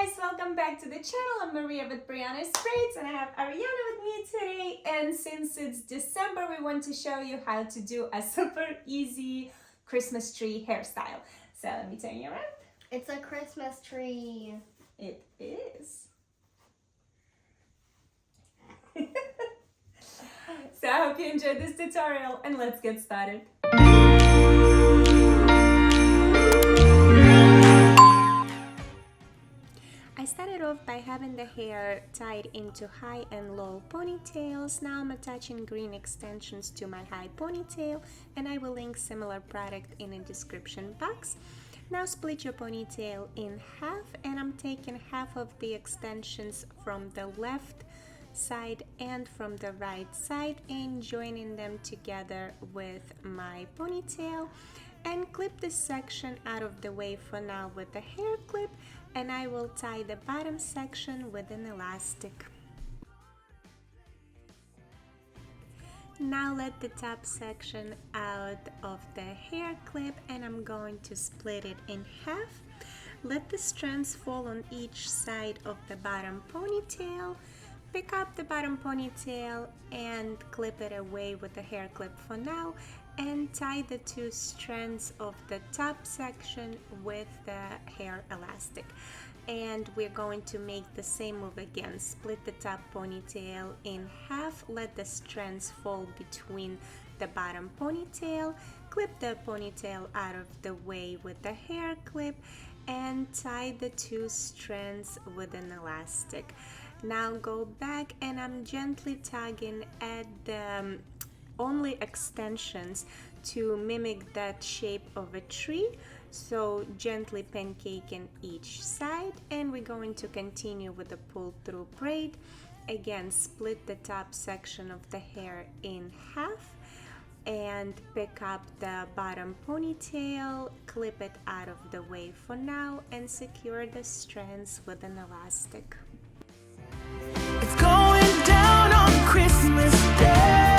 guys, welcome back to the channel. I'm Maria with Brianna's Braids and I have Ariana with me today. And since it's December, we want to show you how to do a super easy Christmas tree hairstyle. So let me turn you around. It's a Christmas tree. It is. So I hope you enjoyed this tutorial and let's get started. I started off by having the hair tied into high and low ponytails. Now I'm attaching green extensions to my high ponytail and I will link similar product in the description box. Now split your ponytail in half and I'm taking half of the extensions from the left side and from the right side and joining them together with my ponytail, and clip this section out of the way for now with the hair clip, and I will tie the bottom section with an elastic. Now let the top section out of the hair clip and I'm going to split it in half. Let the strands fall on each side of the bottom ponytail. Pick up the bottom ponytail and clip it away with the hair clip for now, and tie the two strands of the top section with the hair elastic. And we're going to make the same move again. Split the top ponytail in half, let the strands fall between the bottom ponytail, clip the ponytail out of the way with the hair clip, and tie the two strands with an elastic. Now go back and I'm gently tugging at the only extensions to mimic that shape of a tree, so gently pancaking each side, and we're going to continue with the pull through braid. Again, split the top section of the hair in half and pick up the bottom ponytail, clip it out of the way for now, and secure the strands with an elastic. It's going down on Christmas Day,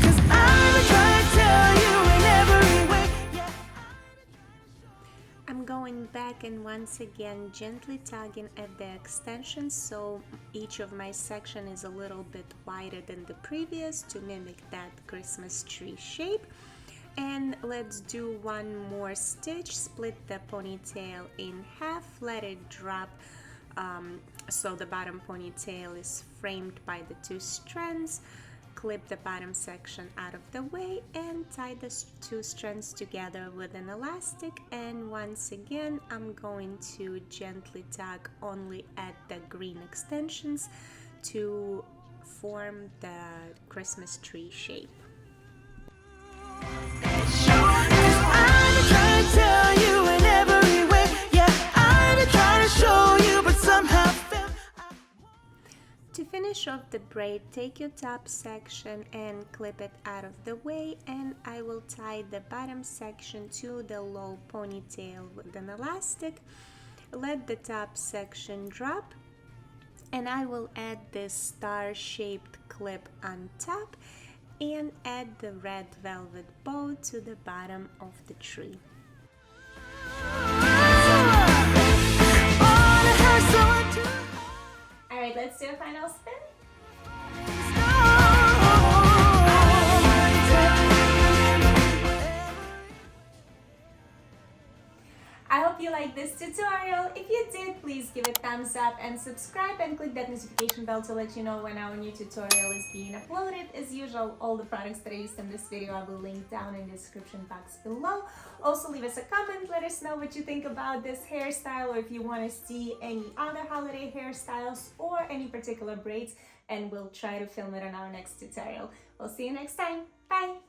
'cause I'm trying to tell you in every way. Yeah. I'm going back and once again gently tugging at the extensions so each of my section is a little bit wider than the previous to mimic that Christmas tree shape. And let's do one more stitch. Split the ponytail in half, let it drop so the bottom ponytail is framed by the two strands. Clip the bottom section out of the way and tie the two strands together with an elastic, and once again I'm going to gently tug only at the green extensions to form the Christmas tree shape. To finish off the braid, take your top section and clip it out of the way, and I will tie the bottom section to the low ponytail with an elastic. Let the top section drop and I will add this star-shaped clip on top and add the red velvet bow to the bottom of the tree. Alright, let's do a final spin. I hope you liked this tutorial. If you did, please give it a thumbs up and subscribe and click that notification bell to let you know when our new tutorial is being uploaded. As usual, all the products that I used in this video I will link down in the description box below. Also leave us a comment, let us know what you think about this hairstyle, or if you want to see any other holiday hairstyles or any particular braids, and we'll try to film it in our next tutorial. We'll see you next time. Bye!